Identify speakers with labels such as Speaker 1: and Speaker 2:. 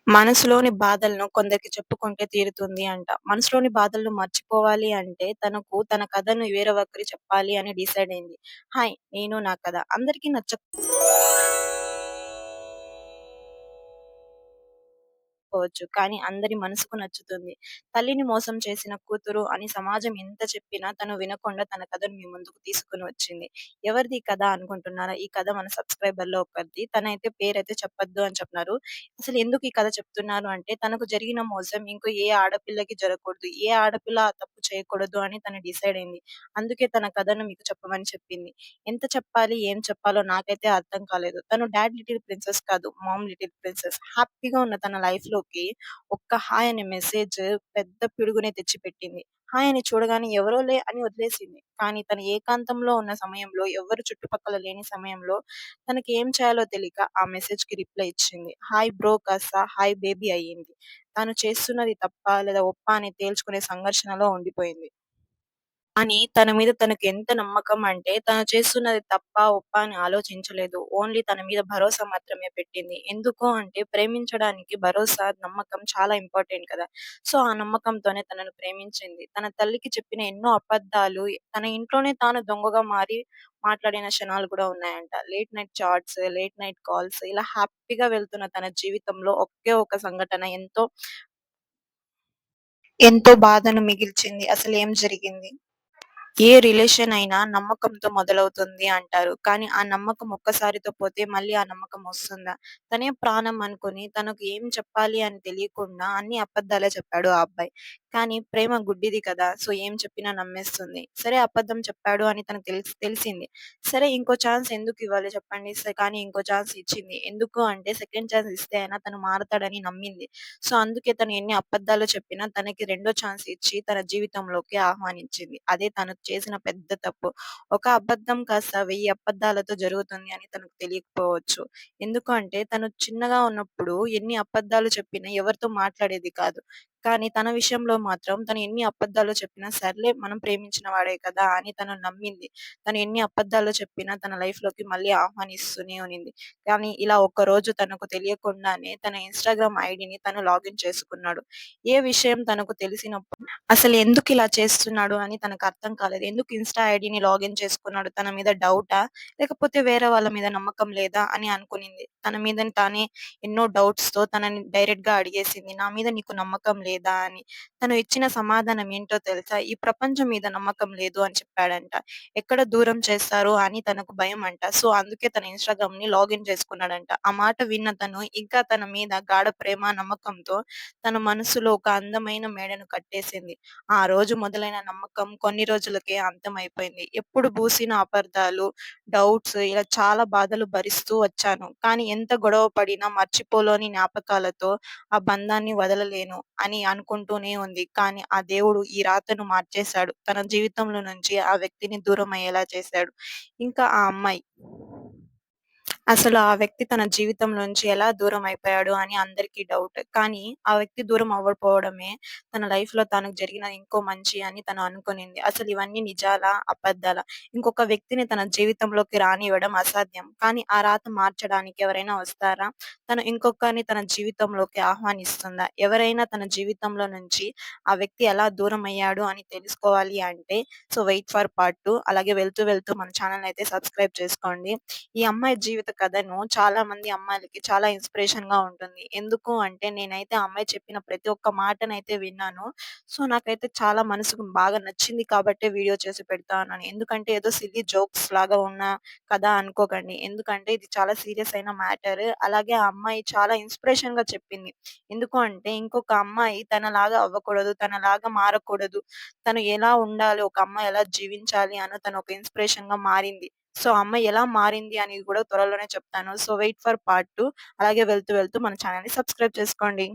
Speaker 1: మనసులోని బాధలను కొందరికి చెప్పుకుంటే తీరుతుంది అంట. మనసులోని బాధలను మర్చిపోవాలి అంటే తనకు తన కథను వేరే ఒక్కరికి చెప్పాలి అని డిసైడ్ అయింది. హాయ్! నేను నా కథ. అందరికీ నచ్చకపోవచ్చు. కానీ అందరి మనసుకు నచ్చుతుంది. తల్లిని మోసం చేసిన కూతురు అని సమాజం ఎంత చెప్పినా తను వినకుండా తన కథను మీ ముందుకు తీసుకొని వచ్చింది. ఎవరిది ఈ కథ అనుకుంటున్నారా? ఈ కథ మన సబ్‌స్క్రైబర్‌లో ఒకరిది. తనైతే పేరైతే చెప్పొద్దు అని చెప్తున్నారు. అసలు ఎందుకు ఈ కథ చెప్తున్నాను అంటే తనకు జరిగిన మోసం ఇంకో ఏ ఆడపిల్లకి జరగకూడదు. ఏ ఆడపిల్ల ఆ తప్పు చేయకూడదు అని తను డిసైడ్ అయింది. అందుకే తన కథను మీకు చెప్పమని చెప్పింది. ఎంత చెప్పాలి? ఏం చెప్పాలో నాకైతే అర్థం కాలేదు. తను డాడ్ లిటిల్ ప్రిన్సెస్ కాదు. Mom little princess. హ్యాపీగా ఉన్న తన లైఫ్‌లోకి ఒక్క హాయ్ అనే మెసేజ్ పెద్ద పిడుగునే తెచ్చిపెట్టింది. హాయ్ అని చూడగానే ఎవరోలే అని వదిలేసింది. కానీ తను ఏకాంతంలో ఉన్న సమయంలో, ఎవ్వరు చుట్టుపక్కల లేని సమయంలో తనకి ఏం చేయాలో తెలియక ఆ మెసేజ్‌కి రిప్లై ఇచ్చింది. హాయ్ బ్రో కాస్త హాయ్ బేబీ అయ్యింది. తాను చేస్తున్నది తప్పా లేదా ఒప్పా అని తేల్చుకునే సంఘర్షణలో ఉండిపోయింది. కానీ తన మీద తనకెంత నమ్మకం అంటే, తను చేస్తున్నది తప్పా, ఒప్పా అని ఆలోచించలేదు. ఓన్లీ తన మీద భరోసా మాత్రమే పెట్టింది. ఎందుకు అంటే, ప్రేమించడానికి భరోసా, నమ్మకం చాలా ఇంపార్టెంట్ కదా! సో, ఆ నమ్మకంతోనే తనను ప్రేమించింది. తన తల్లికి చెప్పిన ఎన్నో అబద్ధాలు, తన ఇంట్లోనే తాను దొంగగా మారి మాట్లాడిన క్షణాలు కూడా ఉన్నాయంట. Late night chats, late night calls ఇలా హ్యాపీగా వెళ్తున్న తన జీవితంలో ఒకే ఒక సంఘటన ఎంతో బాధను మిగిల్చింది. అసలేం జరిగింది? ఏ రిలేషన్ అయినా నమ్మకంతో మొదలవుతుంది అంటారు. కానీ ఆ నమ్మకం ఒక్కసారితో పోతే మళ్ళీ ఆ నమ్మకం వస్తుందా? తనే ప్రాణం అనుకుని తనకు ఏం చెప్పాలి అని తెలియకుండా అన్ని అబద్ధాలే చెప్పాడు ఆ అబ్బాయి. కానీ ప్రేమ గుడ్డిది కదా! సో ఏం చెప్పినా నమ్మేస్తుంది. సరే అబద్ధం చెప్పాడు అని తనకు తెలిసింది. సరే ఇంకో ఛాన్స్ ఎందుకు ఇవ్వాలి చెప్పండి? కానీ ఇంకో ఛాన్స్ ఇచ్చింది. ఎందుకు అంటే సెకండ్ ఛాన్స్ ఇస్తే అయినా తను మారతాడని నమ్మింది. సో అందుకే తను ఎన్ని అబద్ధాలు చెప్పినా తనకి రెండో ఛాన్స్ ఇచ్చి తన జీవితంలోకి ఆహ్వానించింది. అదే తను చేసిన పెద్ద తప్పు. ఒక అబద్ధం కాస్త 1000 అబద్ధాలతో జరుగుతుంది అని తనకు తెలియకపోవచ్చు. ఎందుకు అంటే తను చిన్నగా ఉన్నప్పుడు ఎన్ని అబద్ధాలు చెప్పినా ఎవరితో మాట్లాడేది కాదు. కానీ తన విషయంలో మాత్రం తను ఎన్ని అబద్ధాలు చెప్పినా సర్లే మనం ప్రేమించిన వాడే కదా అని తను నమ్మింది. తను ఎన్ని అబద్ధాలు చెప్పినా తన లైఫ్‌లోకి మళ్ళీ ఆహ్వానిస్తూనే ఉన్నింది. కానీ ఇలా ఒక్కరోజు తనకు తెలియకుండానే తన ఇన్‌స్టాగ్రామ్ ఐడీని తను లాగిన్ చేసుకున్నాడు. ఏ విషయం తనకు తెలిసినప్పుడు అసలెందుకిలా చేస్తున్నాడు అని తనకర్థం కాలేదు. ఎందుకు ఇన్‌స్టా ఐడీని లాగిన్ చేసుకున్నాడు? తన మీద డౌటా? లేకపోతే వేరే వాళ్ళ మీద నమ్మకం లేదా అని అనుకునింది. తన మీదని తానే ఎన్నో డౌట్స్‌తో తనని డైరెక్ట్‌గా అడిగేసింది. నా మీద నీకు నమ్మకం లేదా అని. తను ఇచ్చిన సమాధానం ఏంటో తెలుసా? ఈ ప్రపంచం మీద నమ్మకం లేదు అని చెప్పాడంట. ఎక్కడ దూరం చేస్తారో అని తనకు భయమంట. సో, అందుకే తన ఇన్‌స్టాగ్రామ్‌ని లాగిన్ చేసుకున్నాడంట. ఆ మాట విన్న తను ఇంకా తన మీద గాఢ ప్రేమ, నమ్మకంతో తన మనసులో ఒక అందమైన మేడను కట్టేసింది. ఆ రోజు మొదలైన నమ్మకం కొన్ని రోజులకే అంతమైపోయింది. ఎప్పుడు బూసిన అపార్థాలు, డౌట్స్ ఇలా చాలా బాధలు భరిస్తూ వచ్చాను. కానీ ఎంత గొడవ పడినా మర్చిపోలోని జ్ఞాపకాలతో ఆ బంధాన్ని వదలలేను అని అనుకుంటూనే ఉంది. కానీ ఆ దేవుడు ఈ రాతను మార్చేశాడు. తన జీవితంలో నుంచి ఆ వ్యక్తిని దూరమయ్యేలా చేశాడు. ఇంకా ఆ అమ్మాయి అసలు ఆ వ్యక్తి తన జీవితంలోంచి ఎలా దూరం అయిపోయాడు అని అందరికీ డౌట్. కానీ ఆ వ్యక్తి దూరం అవ్వకపోవడమే తన లైఫ్‌లో తనకు జరిగిన ఇంకో మంచి అని తను అనుకునింది. అసలు ఇవన్నీ నిజాలా? అబద్దాలా? ఇంకొక వ్యక్తిని తన జీవితంలోకి రానివ్వడం అసాధ్యం. కానీ ఆ రాత మార్చడానికి ఎవరైనా వస్తారా? తను ఇంకొకరిని తన జీవితంలోకి ఆహ్వానిస్తుందా? ఎవరైనా తన జీవితంలో నుంచి ఆ వ్యక్తి ఎలా దూరమయ్యాడు అని తెలుసుకోవాలి అంటే వెయిట్ ఫర్ పార్ట్ 2 అలాగే వెళ్తూ వెళ్తూ మన ఛానెల్‌ని అయితే సబ్స్క్రైబ్ చేసుకోండి. ఈ అమ్మాయి జీవిత కథను చాలా మంది అమ్మాయిలకి చాలా ఇన్‌స్పిరేషన్‌గా ఉంటుంది. ఎందుకు అంటే నేనైతే ఆ అమ్మాయి చెప్పిన ప్రతి ఒక్క మాటనైతే విన్నాను. సో, నాకైతే చాలా మనసుకు బాగా నచ్చింది కాబట్టే వీడియో చేసి పెడతా ఉన్నాను. ఎందుకంటే ఏదో సిల్లీ జోక్స్ లాగా ఉన్న కథ అనుకోకండి. ఎందుకంటే ఇది చాలా సీరియస్ అయిన మ్యాటర్. అలాగే ఆ అమ్మాయి చాలా ఇన్‌స్పిరేషన్‌గా చెప్పింది. ఎందుకు అంటే ఇంకొక అమ్మాయి తనలాగా అవ్వకూడదు, తనలాగా మారకూడదు. తను ఎలా ఉండాలి, ఒక అమ్మాయి ఎలా జీవించాలి అని తను ఒక ఇన్‌స్పిరేషన్‌గా మారింది. సో, ఆ అమ్మాయి ఎలా మారింది అనేది కూడా త్వరలోనే చెప్తాను. సో, వెయిట్ ఫర్ పార్ట్ 2 అలాగే వెళ్తూ వెళ్తూ మన ఛానెల్‌ని సబ్స్క్రైబ్ చేసుకోండి.